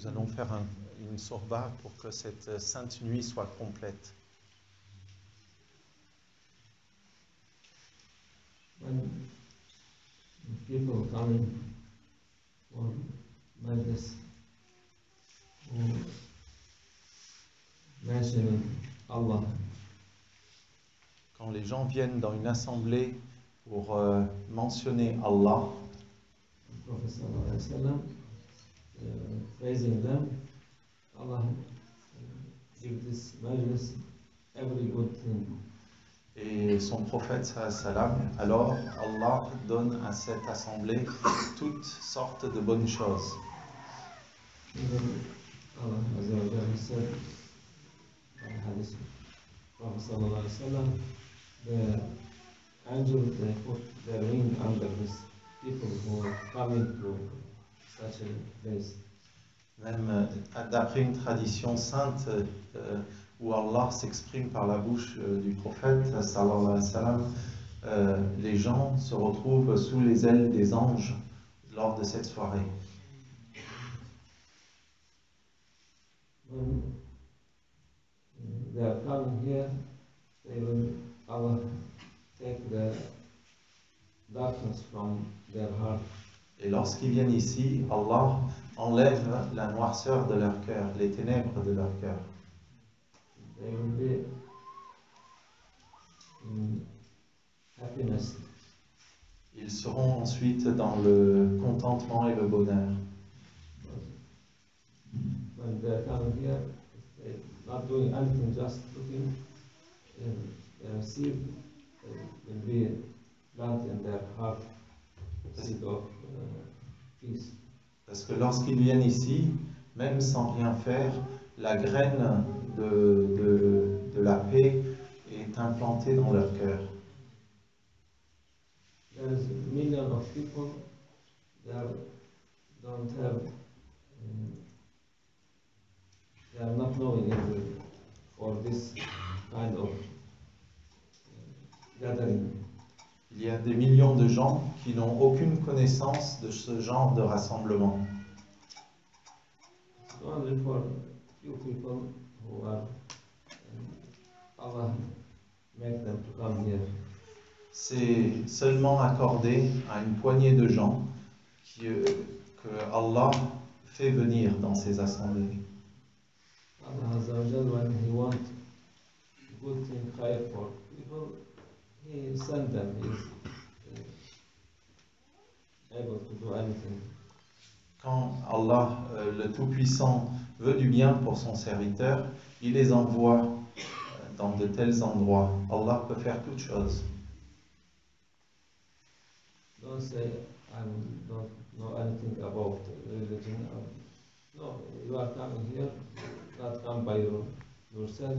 Nous allons faire une sorba pour que cette sainte nuit soit complète. When people coming for Majlis who mentioning Allah, Quand les gens viennent dans une assemblée pour mentionner Allah, the Prophet sallallahu alaihi wasallam, praising them, Allah give this Majlis every good thing. et son prophète sallam, alors Allah donne à cette assemblée toutes sortes de bonnes choses. Even Allah Azza wa Jalla said in Hadith Prophet sallallahu alaihi wasallam, the angels they put their wing under these people who are coming to such a place. Même d'après une tradition sainte où Allah s'exprime par la bouche du prophète sallallahu alayhi wa sallam, les gens se retrouvent sous les ailes des anges lors de cette soirée. When they are coming here, they will Allah take the darkness from their heart. Et lorsqu'ils viennent ici, Allah enlève la noirceur de leur cœur, les ténèbres de leur cœur. They will be in happiness. Ils seront ensuite dans le contentement et le bonheur. When they are coming here, they not doing anything, just looking in their seed, will be planted in their heart, seed of peace. Parce que lorsqu'ils viennent ici, même sans rien faire, la graine de la paix est implantée dans leur cœur. There is millions of people that don't have, they are not knowing it for this kind of gathering. Il y a des millions de gens qui n'ont aucune connaissance de ce genre de rassemblement. It's only for few people who are, Allah make them to come here. C'est seulement accordé à une poignée de gens que Allah fait venir dans ces assemblées. Allah Azza wa Jalla, when He wants good thing, khair for people, He send them. He is able to do anything. Quand Allah, le Tout-Puissant, veut du bien pour son serviteur, il les envoie dans de tels endroits. Allah peut faire toutes choses. Don't say, I don't know anything about religion. No, you are coming here, not come by yourself.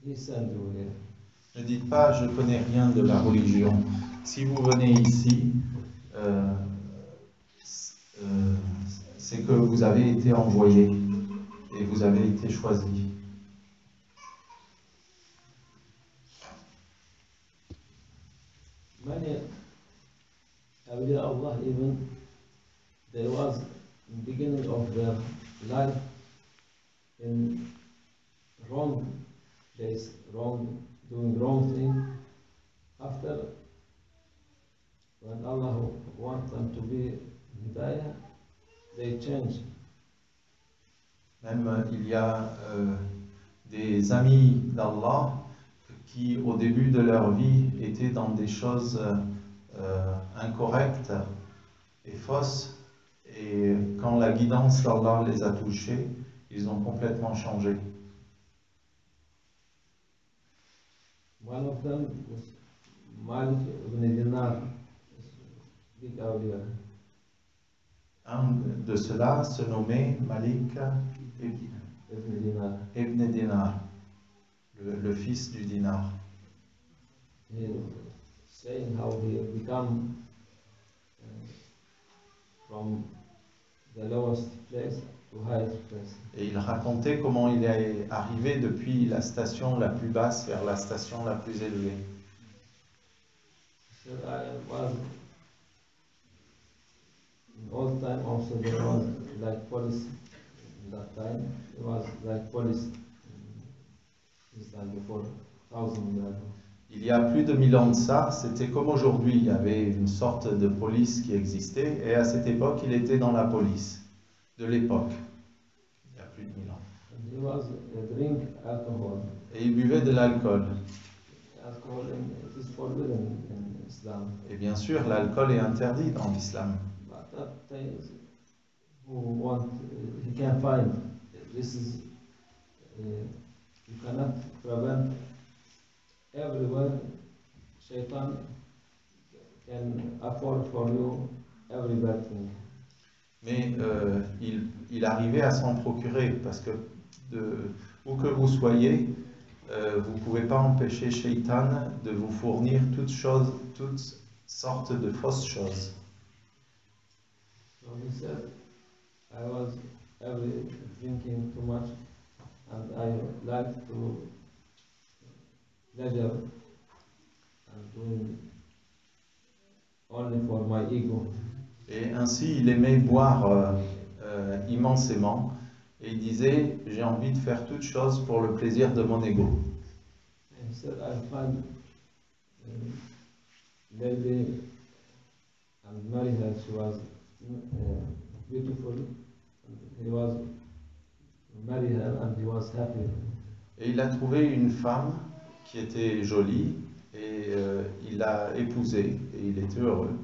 He sent you here. Ne dites pas, je connais rien de la religion. Si vous venez ici, c'est que vous avez été envoyé et vous avez été choisi. Many awliya Allah, even there was in beginning of their life in wrong place, doing wrong thing. After, when Allah wants them to be hidayah, they change. Même il y a des amis d'Allah qui, au début de leur vie, étaient dans des choses incorrectes et fausses. Et quand la guidance d'Allah les a touchés, ils ont complètement changé. One of them was Malik ibn Dinar, big awliya. Un de ceux-là se nommait Malik Ibn Dinar. ibn Dinar, le fils du dinar. He saying how he become from the lowest place to highest place. Et il racontait comment il est arrivé depuis la station la plus basse vers la station la plus élevée. He said, I was In old time also there was like police in that time. There was like police in Islam before 1,000 years ago. Il y a plus de 1000 ans de ça, c'était comme aujourd'hui, il y avait une sorte de police qui existait, et à cette époque, il était dans la police de l'époque, il y a plus de 1000 ans. And he was drink alcohol. Et il buvait de l'alcool. Alcohol it is forbidden in Islam. Et bien sûr, l'alcool est interdit dans l'islam. But that things who want, he can find. This is, you cannot prevent everywhere. Shaitan can afford for you every bad thing. Mais il arrivait à s'en procurer, parce que où que vous soyez, vous ne pouvez pas empêcher Shaitan de vous fournir toutes sortes de fausses choses. So he said, I was every drinking too much, and I like to pleasure and doing only for my ego. Et ainsi, il aimait boire immensément, et il disait, j'ai envie de faire toutes choses pour le plaisir de mon ego. And he said, I find lady and marry her. She was beautiful. And he was marry her, and he was happy. Et il a trouvé une femme qui était jolie, et il l'a épousée, et il était heureux.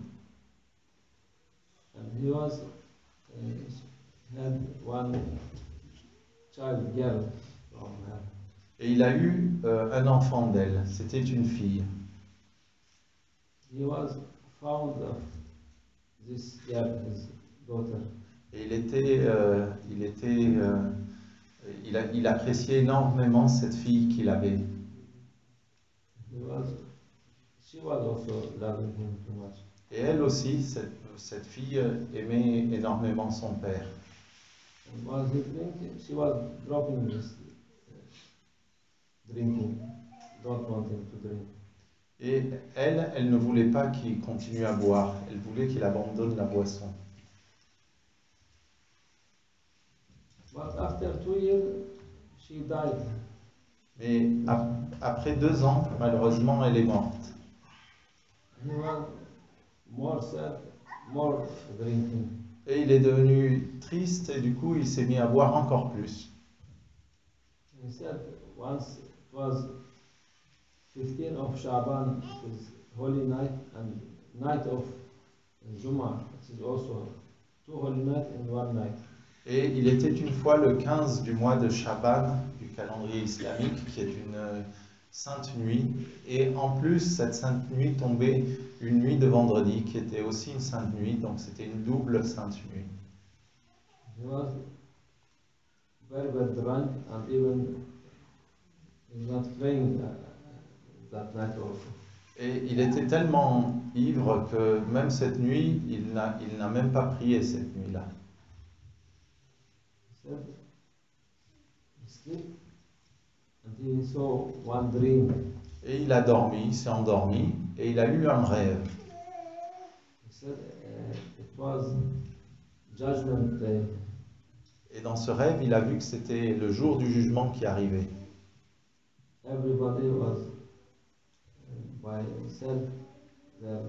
And he was had one child girl from her. Et il a eu un enfant d'elle, c'était une fille. He was fond of this girl, his daughter. Et il appréciait énormément cette fille qu'il avait. She was also loving him too much. Et elle aussi, cette fille aimait énormément son père. And while he drinking, she was dropping this drinking, don't wanting to drink. Et elle ne voulait pas qu'il continue à boire, elle voulait qu'il abandonne la boisson. But after 2 years, she died. Mais après 2 ans, malheureusement, elle est morte. He was more sad, more drinking. Et il est devenu triste et du coup, il s'est mis à boire encore plus. He said once it was 15 of Shaban, it is holy night, and night of Juma, it is also 2 holy nights in one night. Et il était une fois le 15 du mois de Shaban, du calendrier islamique, qui est une sainte nuit. Et en plus, cette sainte nuit tombait une nuit de vendredi, qui était aussi une sainte nuit, donc c'était une double sainte nuit. He was very bad drunk, and even he's not praying that night also. Et il était tellement ivre que même cette nuit, il n'a même pas prié cette nuit-là. He said he slept, and he saw one dream. Et il a dormi, il s'est endormi, et il a eu un rêve. He said it was Judgment Day. Et dans ce rêve, il a vu que c'était le jour du jugement qui arrivait. Everybody was by himself, they're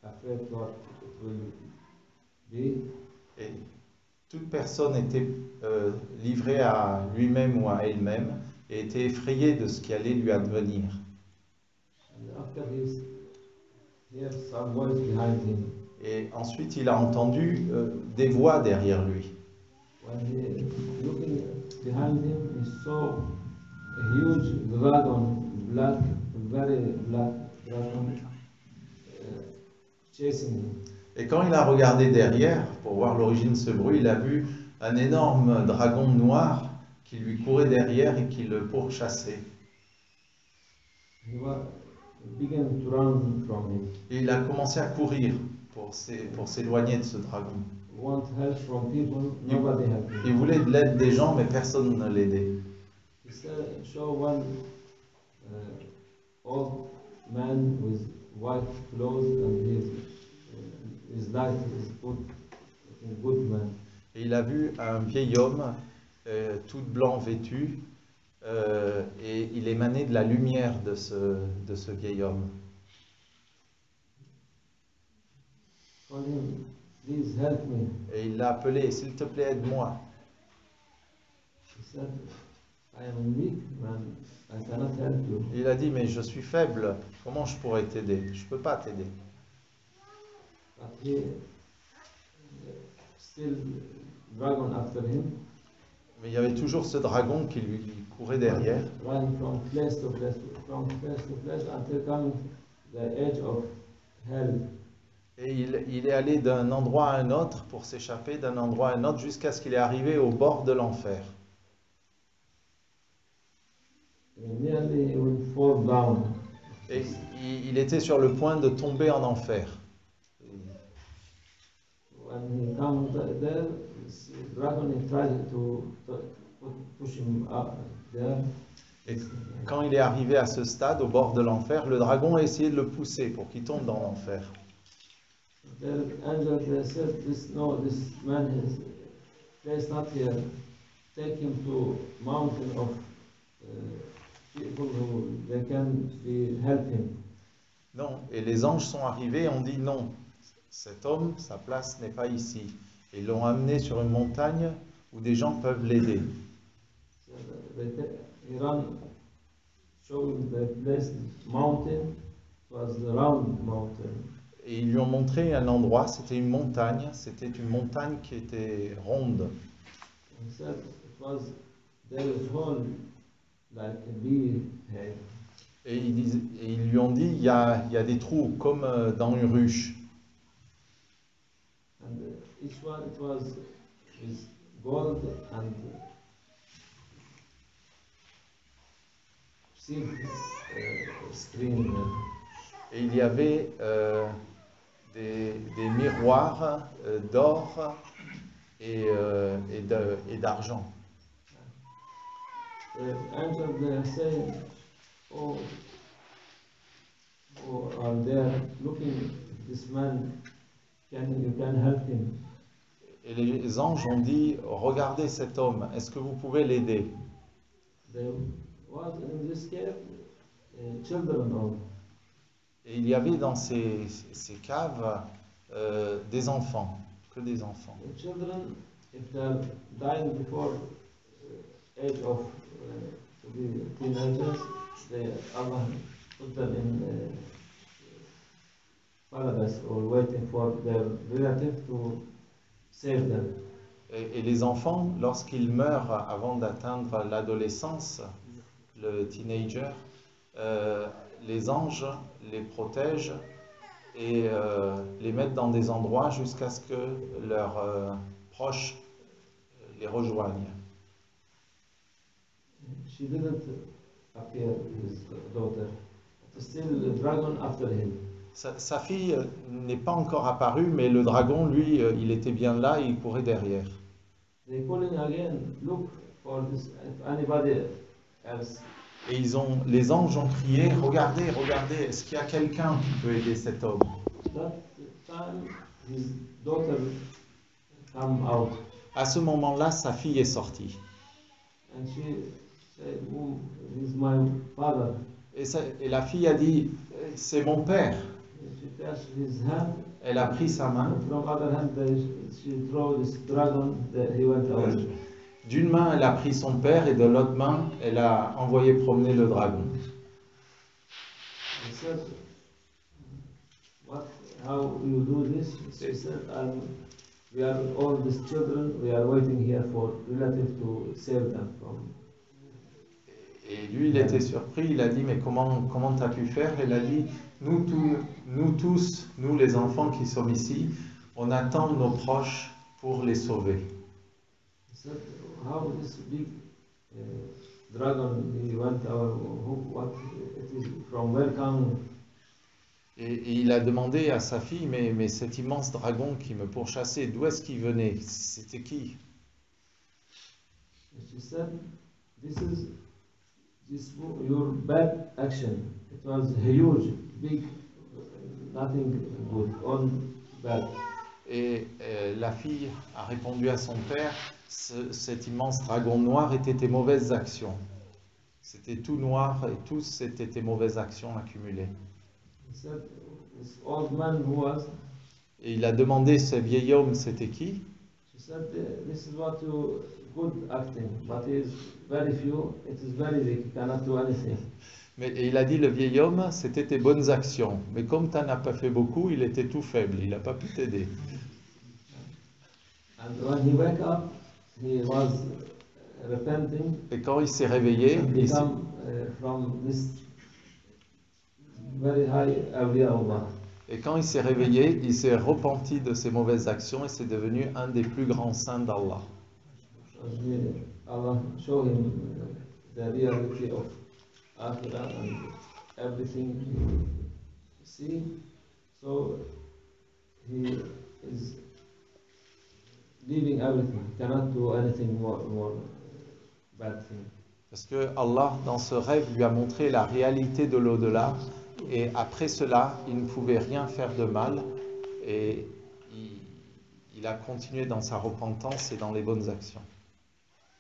afraid what it will be. Et toute personne était livrée à lui-même ou à elle-même et était effrayée de ce qui allait lui advenir. And after he hears some voice behind him. Et ensuite, il a entendu des voix derrière lui. When he looking behind him, he saw a huge dragon, black, very black dragon, chasing him. Et quand il a regardé derrière pour voir l'origine de ce bruit, il a vu un énorme dragon noir qui lui courait derrière et qui le pourchassait. He began to run from him. Et il a commencé à courir pour s'éloigner de ce dragon. Want help from people, nobody helped him. Il voulait de l'aide des gens, mais personne ne l'aidait. He show one old man with white clothes, and his light is put good man. Et il a vu un vieil homme, tout blanc vêtu, et il émanait de la lumière de ce vieil homme. Told him, please help me. Et il l'a appelé, s'il te plaît, aide-moi. He said, I am a weak man, I cannot help you. Et il a dit, mais je suis faible, comment je pourrais t'aider? Je ne peux pas t'aider. But he still dragon after him, Mais il y avait toujours ce dragon qui lui courait derrière. running from place to place, until coming the edge of hell. Et il est allé d'un endroit à un autre pour s'échapper d'un endroit à un autre jusqu'à ce qu'il est arrivé au bord de l'enfer. Nearly he will fall down. Et il était sur le point de tomber en enfer. When he comes there, this dragon he tried to push him up there. Et quand il est arrivé à ce stade, au bord de l'enfer, le dragon a essayé de le pousser pour qu'il tombe dans l'enfer. The angel they said, this man is place not here. Take him to mountain of people who they can help him. Non, et les anges sont arrivés et ont dit non, cet homme, sa place n'est pas ici. Et ils l'ont amené sur une montagne où des gens peuvent l'aider. So he ran, showing the place, mountain, it was the round mountain. Et ils lui ont montré un endroit, c'était une montagne qui était ronde. He said there is hole like a bee head. Et ils lui ont dit, il y a des trous comme dans une ruche. And each one it was with gold and silk screen. Et il y avait des miroirs d'or et d'argent. The angel they say, oh, are there looking this man? You can help him. Et les anges ont dit, regardez cet homme, est-ce que vous pouvez l'aider? There was in this cave children of. Et il y avait dans ces caves des enfants, que des enfants. The children, if they are dying before age of to be teenagers, Allah put them in paradise or waiting for their relative to save them. Et les enfants, lorsqu'ils meurent avant d'atteindre l'adolescence, le teenager, les anges les protègent et les mettent dans des endroits jusqu'à ce que leurs proches les rejoignent. She didn't appear, his daughter. Still the dragon after him. Sa fille n'est pas encore apparue, mais le dragon, lui, il était bien là et il courait derrière. They calling again, look for this, if anybody else. Et les anges ont crié, regardez, est-ce qu'il y a quelqu'un qui peut aider cet homme? That time his daughter come out. À ce moment-là, sa fille est sortie. And she said, oh, he's my father. Et la fille a dit, c'est mon père. She touched his hand. Elle a pris sa main. From other hand, she threw this dragon that he went away. D'une main, elle a pris son père et de l'autre main, elle a envoyé promener le dragon. He said, how you do this? She said, we are all these children, we are waiting here for relative to save them from. Et lui, il était surpris, il a dit, mais comment tu as pu faire? Elle a dit, nous tous, nous les enfants qui sommes ici, on attend nos proches pour les sauver. He said, how this big dragon he went out, what it is, from where come? Et il a demandé à sa fille, mais cet immense dragon qui me pourchassait, d'où est-ce qu'il venait? C'était qui? She said, this your bad action. It was huge, big, nothing good, all bad. Et la fille a répondu à son père, cet immense dragon noir était tes mauvaises actions. C'était tout noir et tous c'était tes mauvaises actions accumulées. He said, this old man who was, Et il a demandé ce vieil homme c'était qui? she said, this is what you good acting, but it is very few, it is very weak, you cannot do anything. Et il a dit le vieil homme c'était tes bonnes actions. Mais comme tu n'en as pas fait beaucoup, il était tout faible, il n'a pas pu t'aider. And when he woke up, he was repenting Et quand il s'est réveillé, and become from this very high awliya Allah. Et quand il s'est réveillé, il s'est repenti de ses mauvaises actions et c'est devenu un des plus grands saints d'Allah. Allah show him the reality of Akhirah and everything he see. So he is leaving everything. He cannot do anything more bad thing. Parce que Allah, dans ce rêve, lui a montré la réalité de l'au-delà. Et après cela, il ne pouvait rien faire de mal. Et il a continué dans sa repentance et dans les bonnes actions.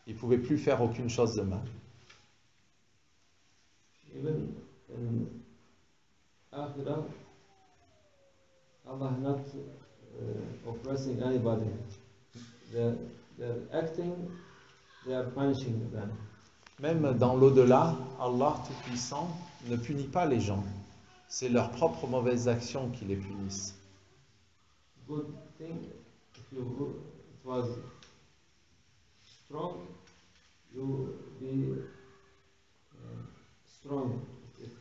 Il ne pouvait plus faire aucune chose de mal. Even in Akhirah, Allah not oppressing anybody. They're acting, they are punishing them. Même dans l'au-delà, Allah Tout-Puissant ne punit pas les gens. C'est leurs propres mauvaises actions qui les punissent. Good thing, if you it was strong, you be strong. If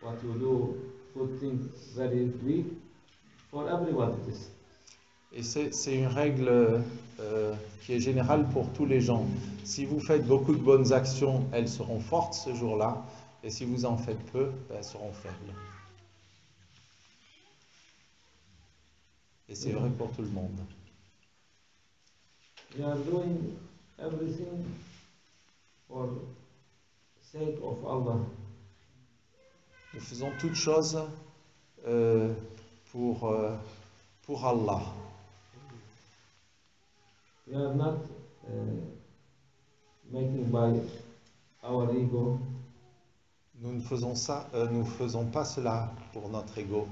what you do, good thing, very weak, for everyone it is. Et c'est une règle qui est générale pour tous les gens. Si vous faites beaucoup de bonnes actions, elles seront fortes ce jour-là. Et si vous en faites peu, elles seront faibles. Et c'est vrai pour tout le monde. We are doing everything for sake of Allah. Nous faisons toutes choses pour Allah. We are not making by our ego. Nous ne faisons pas cela pour notre ego.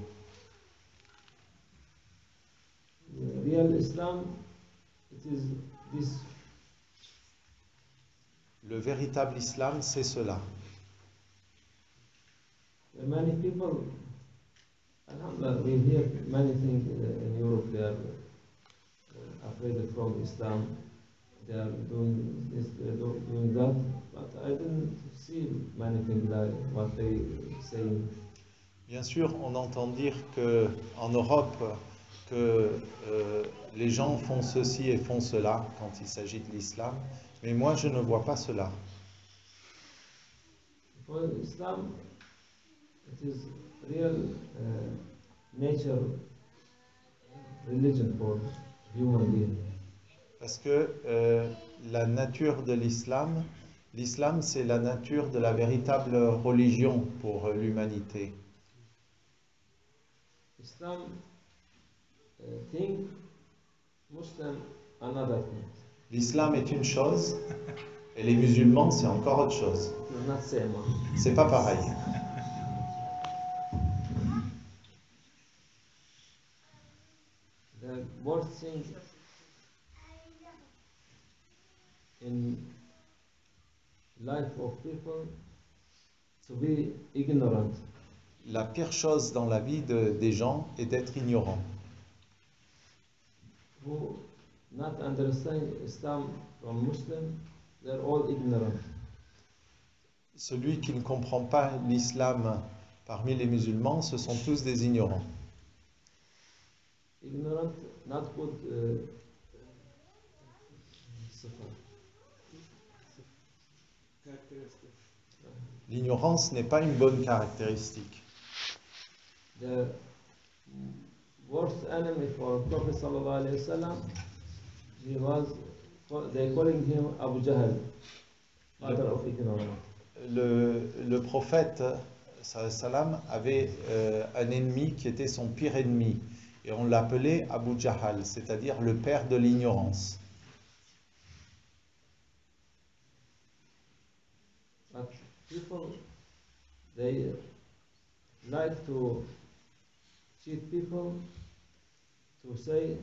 The real Islam, it is this. Le véritable islam, c'est cela. Many people, alhamdulillah, we hear many things in Europe. They are afraid from Islam. They are doing this, they are doing that. But I didn't see many things like what they say. Bien sûr, on entend dire qu'en Europe, que les gens font ceci et font cela quand il s'agit de l'islam, mais moi je ne vois pas cela. For Islam, it is real nature religion for human being. Parce que la nature de l'islam, l'islam c'est la nature de la véritable religion pour l'humanité. Islam think, Muslim another thing. L'islam est une chose et les musulmans c'est encore autre chose. It is not same. C'est pas pareil. The worst thing in life of people to be ignorant. La pire chose dans la vie des gens est d'être ignorant. Who not understand Islam from Muslim, they're all ignorant. Celui qui ne comprend pas l'islam parmi les musulmans, ce sont tous des ignorants. Ignorant, not good. L'ignorance n'est pas une bonne caractéristique. The worst enemy for Prophet sallallahu alaihi wasallam, he was, they calling him Abu Jahl, father of ignorance. Le prophète sallam avait un ennemi qui était son pire ennemi. Et on l'appelait Abu Jahal, c'est-à-dire le père de l'ignorance. But people, they like to cheat people to say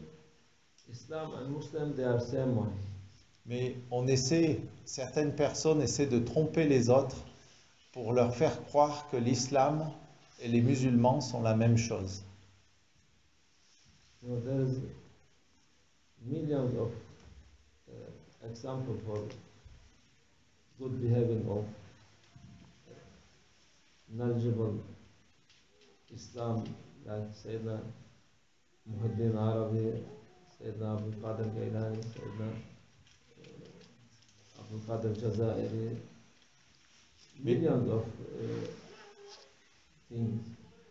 Islam and Muslim, they are same one. Mais certaines personnes essaient de tromper les autres pour leur faire croire que l'islam et les musulmans sont la même chose. You know, there is millions of examples for good behaving of knowledgeable Islam, like Sayyidina Muhyiddin Arabi, Sayyidina Abdul Qadir Gailani, Sayyidina Abdul Qadir Jazairi, millions of things.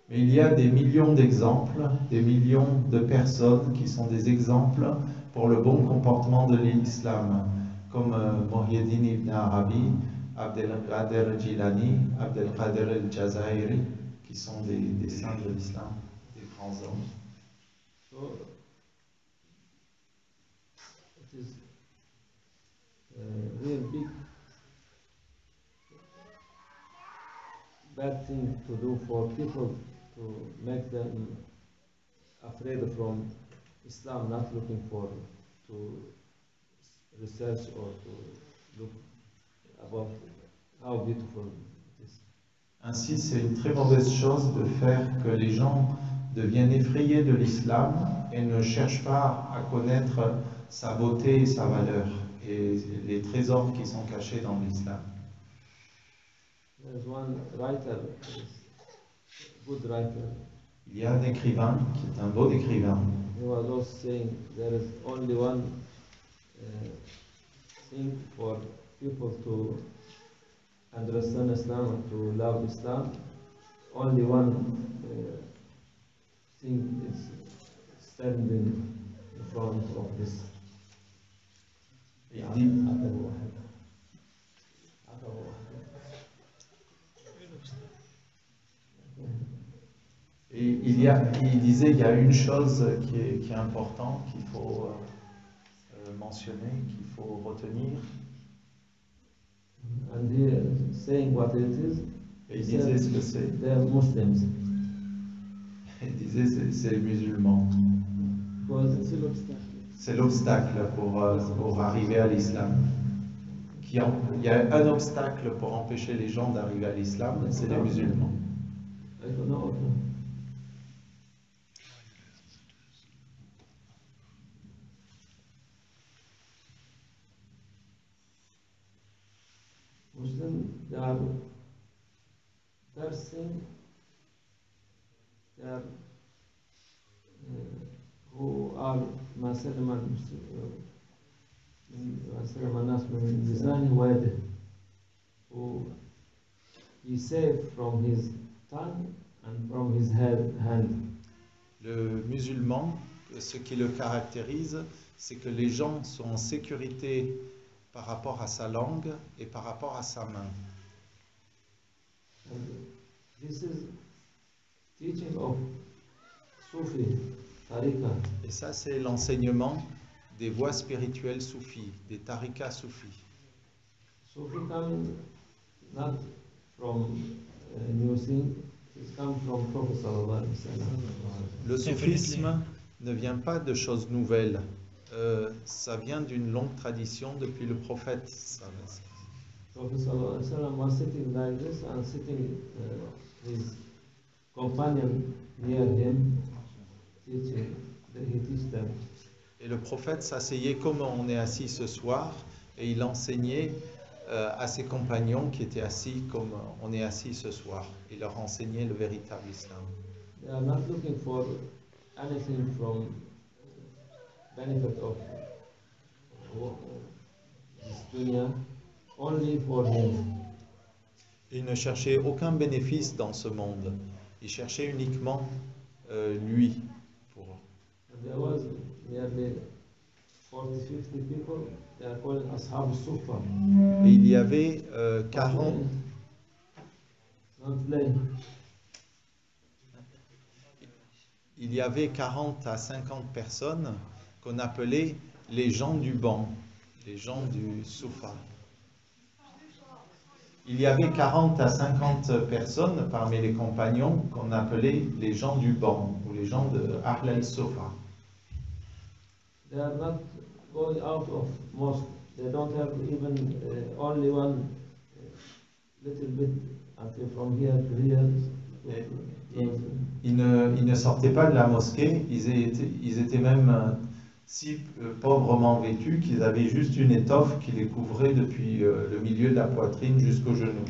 Mais il y a des millions d'exemples, des millions de personnes qui sont des exemples pour le bon comportement de l'islam, comme Muhyiddin ibn Arabi, Abdel Qadir Jilani, Abdel Qadir al-Jazairi, qui sont des saints de l'islam, des grands hommes. So it is a real big bad thing to do for people to make them afraid from Islam, not looking to research or to look about how beautiful it is. Ainsi, c'est une très mauvaise chose de faire que les gens deviennent effrayés de l'islam et ne cherchent pas à connaître sa beauté et sa valeur et les trésors qui sont cachés dans l'islam. There is one writer, good writer. Il y a un écrivain qui est un bon écrivain. He was also saying there is only one thing for people to understand Islam and to love Islam. Only one thing is standing in front of this. Il dit, et il disait il y a une chose qui est importante, qu'il faut mentionner, qu'il faut retenir. And he saying what it is. Et il disait ce que c'est. They are Muslims. Il disait c'est les musulmans. C'est l'obstacle pour arriver à l'islam. Il y a un obstacle pour empêcher les gens d'arriver à l'islam, c'est les musulmans. Muslims, they are person, they are who are ما سلم الناس من لسانه ويده, who he saved from his tongue and from his hand. Le musulman, ce qui le caractérise, c'est que les gens sont en sécurité par rapport à sa langue et par rapport à sa main. And this is teaching of Sufi, Tariqa. Et ça, c'est l'enseignement des voies spirituelles soufis, des tariqas soufis. Sufi come not from a new thing, it comes from Prophet sallallahu alayhi wa sallam. Le soufisme ne vient pas de choses nouvelles. Ça vient d'une longue tradition depuis le prophète. Prophet sallallahu alayhi wa sallam was sitting like this and sitting his companion near him, teaching. He teach them. Et le prophète s'asseyait comme on est assis ce soir et il enseignait à ses compagnons qui étaient assis comme on est assis ce soir. Il leur enseignait le véritable islam. They are not looking for anything from benefit of this dunya, only for him. Il ne cherchait aucun bénéfice dans ce monde. Il cherchait uniquement lui. There was nearly 40-50 people. They are called Ashab al-Suffa. Et il y avait 40. il y avait 40 à 50 personnes qu'on appelait les gens du banc, les gens du sofa. Il y avait 40 à 50 personnes parmi les compagnons qu'on appelait les gens du banc ou les gens de Ahl al-Sofa. They are not going out of mosque. They don't have even only one little bit until from here to here. Ils ne sortaient pas de la mosquée, ils étaient même si pauvrement vêtus qu'ils avaient juste une étoffe qui les couvrait depuis le milieu de la poitrine jusqu'aux genoux.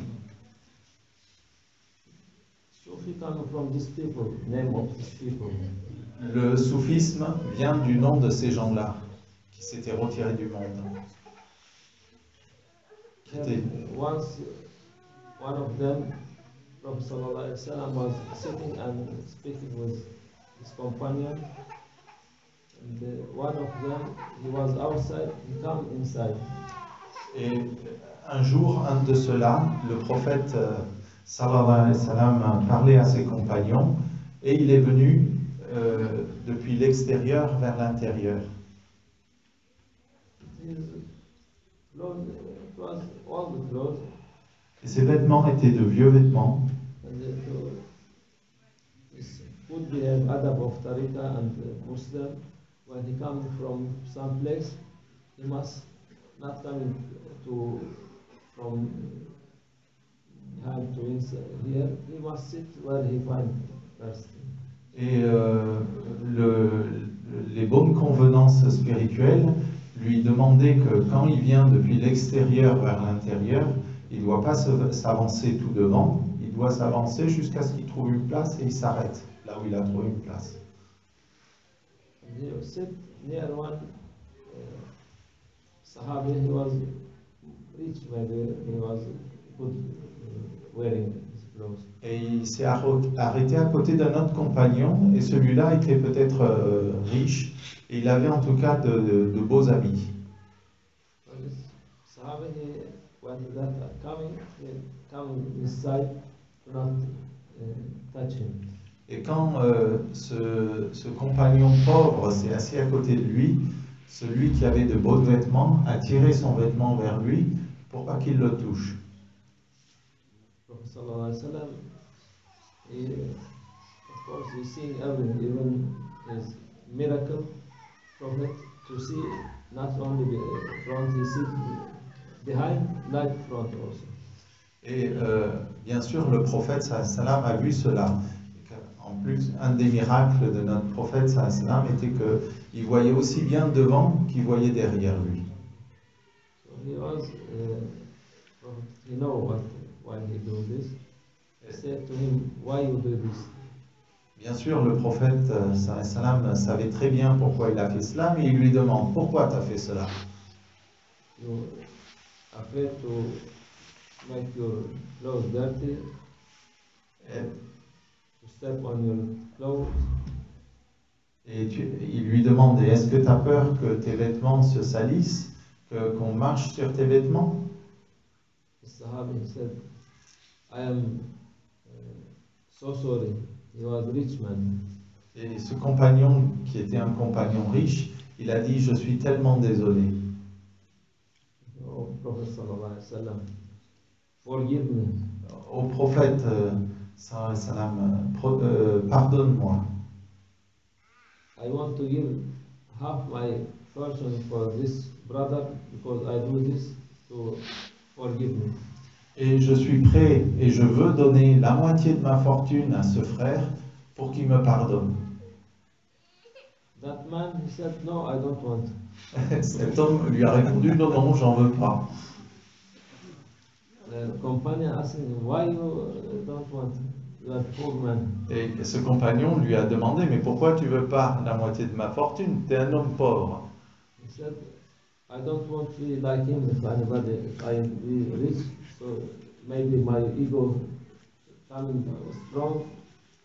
Sufi come from these people, name of these people. Le soufisme vient du nom de ces gens-là qui s'étaient retirés du monde. Once, one of them, Prophet sallallahu alaihi wasallam, was sitting and speaking with his companion. And one of them, he was outside, he came inside. Et un jour, un de ceux-là, le prophète sallallahu alayhi wa sallam parlait à ses compagnons et il est venu depuis l'extérieur vers l'intérieur. Et ses vêtements étaient de vieux vêtements. Would be an adab of Tariqa and Muslim. When he comes from some place, he must not come to from hand to inside here. He must sit where he finds first. Et les bonnes convenances spirituelles lui demandaient que quand il vient depuis l'extérieur vers l'intérieur, il ne doit pas s'avancer tout devant, il doit s'avancer jusqu'à ce qu'il trouve une place et il s'arrête là où il a trouvé une place. He sit near one Sahabi. He was rich, maybe he was good wearing his clothes. Et il s'est arrêté à côté d'un autre compagnon, et celui-là était peut-être riche, et il avait en tout cas de beaux habits. Sahabi, when he coming inside, do not touch him. Et quand ce compagnon pauvre s'est assis à côté de lui, celui qui avait de beaux vêtements a tiré son vêtement vers lui pour pas qu'il le touche. Prophet sallallahu alaihi wasallam, of course, he's seeing everything, even his miracle prophet, to see not only the front, he sees behind, like front also. Et bien sûr, le prophète sallam a vu cela. En plus, un des miracles de notre prophète sallam était qu'il voyait aussi bien devant qu'il voyait derrière lui. So he was, he know why he do this. He said to him, why you do this? Bien sûr, le prophète sallam savait très bien pourquoi il a fait cela, mais il lui demande, pourquoi tu as fait cela? You afraid to make your clothes dirty? Step on your clothes. Et il lui demande, est-ce que tu as peur que tes vêtements se salissent, qu'on marche sur tes vêtements? The Sahabi said, I am so sorry. He was a rich man. Et ce compagnon, qui était un compagnon riche, il a dit, je suis tellement désolé. Oh, Prophet sallallahu alayhi wa sallam, forgive me. Au prophète sallam, pardonne-moi. I want to give half my fortune for this brother because I do this to forgive me. Et je suis prêt et je veux donner la moitié de ma fortune à ce frère pour qu'il me pardonne. That man, he said, no, I don't want. Cet homme lui a répondu, non, non, j'en veux pas. The companion asked him, why you don't want? You are poor man. Et ce compagnon lui a demandé, mais pourquoi tu veux pas la moitié de ma fortune? Tu es un homme pauvre. He said, I don't want to be like him if anybody, if I be rich, so maybe my ego coming strong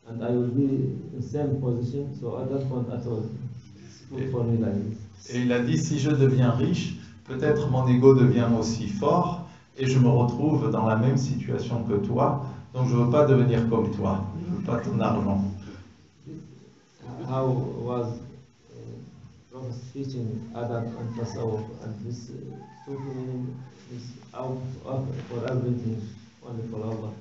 and I will be in the same position, so I don't want at all. It's good for me like this. Et il a dit, si je deviens riche, peut-être mon ego devient aussi fort et je me retrouve dans la même situation que toi, donc je ne veux pas devenir comme toi, je ne veux pas ton argent. how was Prophet teaching adab and tasawwuf, and this Sufi meaning is out for everything, only for Allah.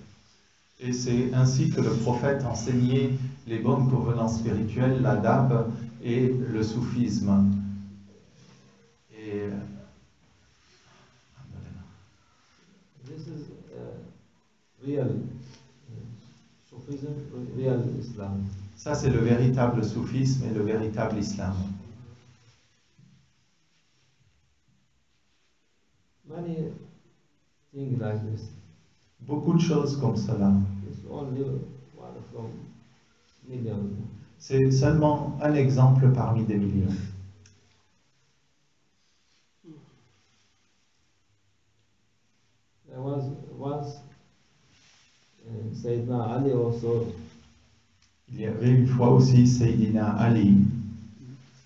Et c'est ainsi que le prophète enseignait les bonnes convenances spirituelles, l'adab et le soufisme. Et this is real Sufism, real Islam. ça, c'est le véritable soufisme et le véritable islam. Many things like this. Beaucoup de choses comme cela. It's only one from millions. C'est seulement un exemple parmi des millions. There was once Sayyidina Ali also, Il y avait une fois aussi Sayyidina Ali.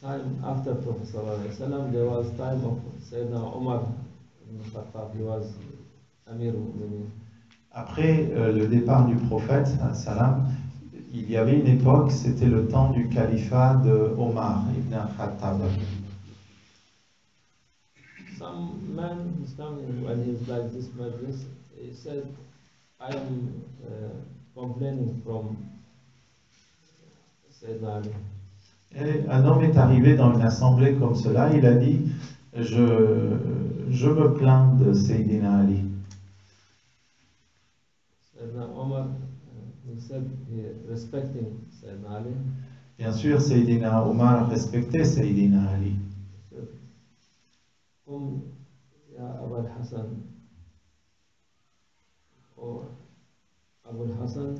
time after Prophet Sallallahu Alaihi Wasallam, there was time of Sayyidina Umar ibn Khattab, he was Amir al-Mu'minin. Après le départ du prophète, salam, il y avait une époque, c'était le temps du califat de Omar ibn Khattab. Some man is coming when he's like this majlis, he said, I am complaining from Sayyidina Ali. Et un homme est arrivé dans une assemblée comme cela, il a dit, je me plains de Sayyidina Ali. Sayyidina Omar, he said, he respecting Sayyidina Ali. Bien sûr, Sayyidina Omar respectait Sayyidina Ali. He said, Qum ya Abu al-Hasan, or Abu al-Hasan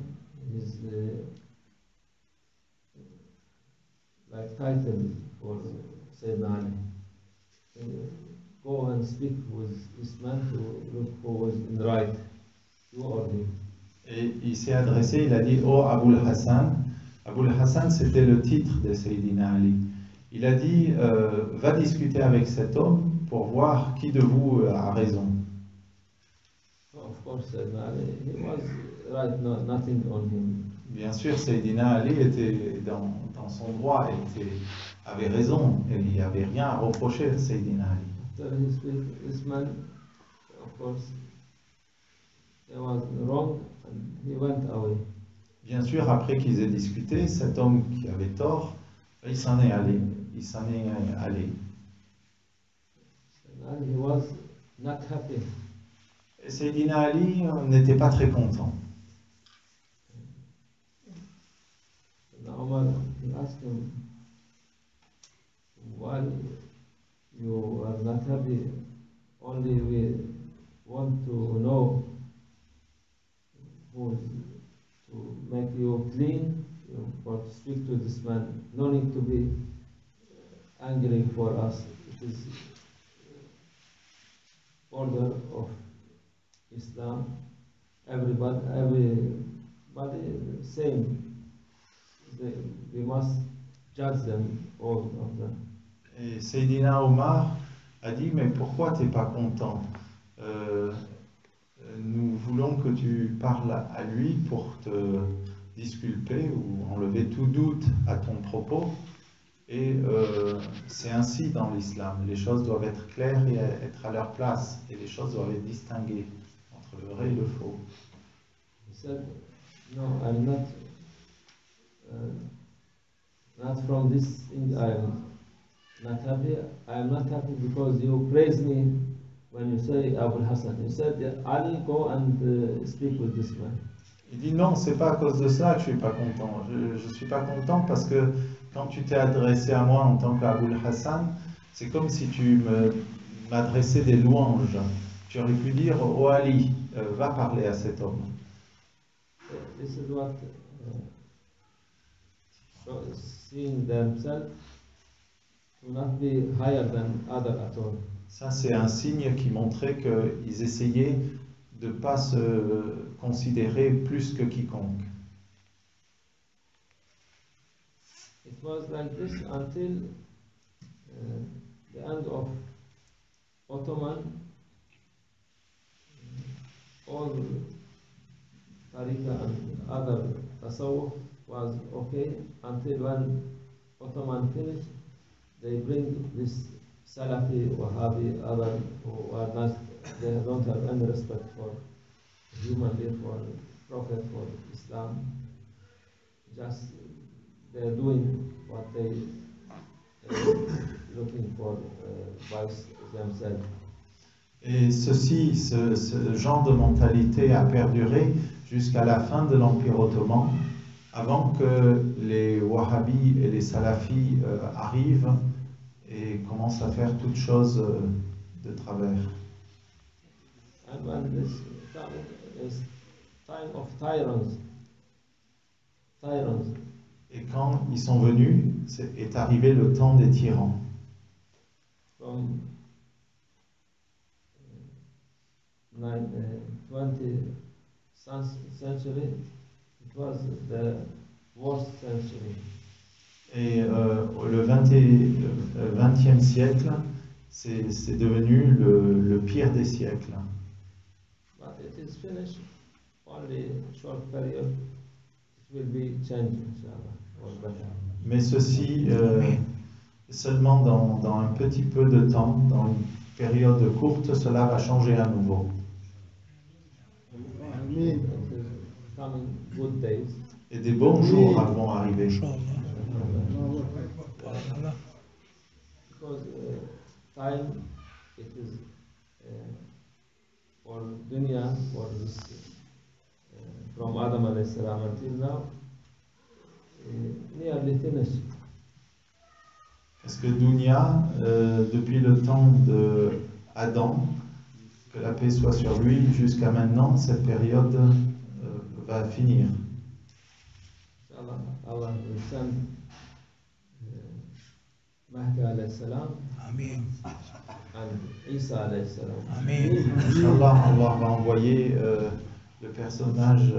is like title for Sayyidina Ali. Go and speak with this man to look who was in the right, you or him. Et il s'est adressé, il a dit, oh Abul Hassan. Abul Hassan, c'était le titre de Sayyidina Ali. Il a dit, va discuter avec cet homme pour voir qui de vous a raison. Of course, Sayyidina Ali, he was right, no, nothing on him. Bien sûr, Sayyidina Ali était dans son droit, avait raison, et il n'y avait rien à reprocher à Sayyidina Ali. After he speak, this man, of course, he was wrong and he went away. Bien sûr, après qu'ils aient discuté, cet homme qui avait tort, il s'en est allé. Il s'en est allé. And he was not happy. Et Sayyidina Ali n'était pas très content. Now Omar, he asked him, why you are not happy? Only we want to know who to make you clean, for to speak to this man. No need to be angry for us. It is order of Islam. Everybody same. We must judge them, all of them. Et Sayyidina Omar a dit, mais pourquoi tu n'es pas content? Nous voulons que tu parles à lui pour te disculper ou enlever tout doute à ton propos. Et c'est ainsi dans l'islam. Les choses doivent être claires et être à leur place. Et les choses doivent être distinguées entre le vrai et le faux. He said, no, I'm not from this thing I'm not happy. I'm not happy because you praise me when you say Abu Hassan. You said, Ali, go and speak with this man. Il dit non, c'est pas à cause de ça que je suis pas content. Je suis pas content parce que quand tu t'es adressé à moi en tant qu'Abul Hassan, c'est comme si tu m'adressais des louanges. Tu aurais pu dire, oh Ali, va parler à cet homme. This is what seeing themselves to not be higher than other at all. Ça, c'est un signe qui montrait qu'ils essayaient de ne pas se considérer plus que quiconque. It was like this until the end of Ottoman. All Tariqa and other tasawwuf was okay until when Ottoman finished, they bring this Salafi, Wahhabi, other who are not, they don't have any respect for human being, for Prophet, for Islam. Just they're doing what they looking for by themselves. Et ce genre de mentalité a perduré jusqu'à la fin de l'Empire ottoman, avant que les Wahhabis et les Salafis arrivent et commencent à faire toutes choses de travers. And when this time of tyrants, et quand ils sont venus, est arrivé le temps des tyrans. From 20th century, it was the worst century. Et le 20e siècle, c'est devenu le pire des siècles. But it is finished, only short period, it will be changed, inshallah, or better. Mais ceci, seulement dans un petit peu de temps, dans une période courte, cela va changer à nouveau. Coming good days. Et des bons jours vont arriver. Because time, it is for dunya, for this, from Adam alayhi salam until now, nearly finished. Parce que Dunya, depuis le temps de Adam, que la paix soit sur lui, jusqu'à maintenant, cette période va finir. Allah will send Mahdi alayhi salam and Isa alayhi salam. Inch'Allah, Allah va envoyer le personnage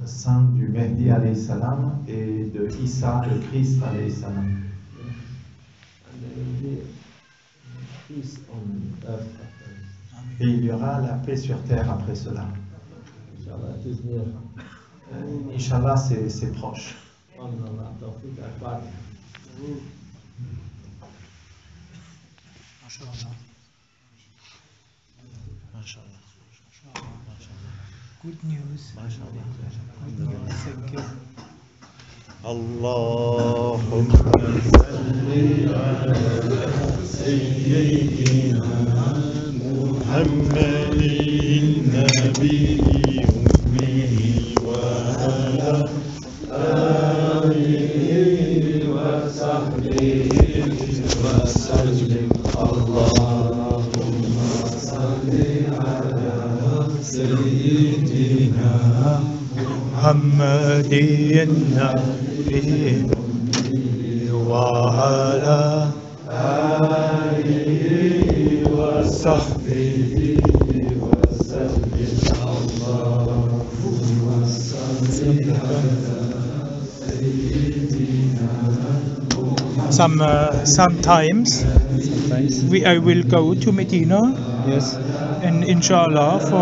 saint du Mehdi alayhi salam et de Isa, le Christ alayhi salam. And there will be peace on earth after this. Et il y aura la paix sur terre après cela. Inshallah, it is near. Inch'Allah, c'est proche. Allah, Tawfiq al-Fatiha. Mashallah. Good news. Mashallah. Thank you. اللهم صل على سيدنا محمد النبي أمه وعلى آله وصحبه وسلم. اللهم صل على سيدنا محمد النبي وعلى آله وصحبه وسلم. اللهم صل على سيدنا. Sometimes I will go to Medina, Yes. and inshallah for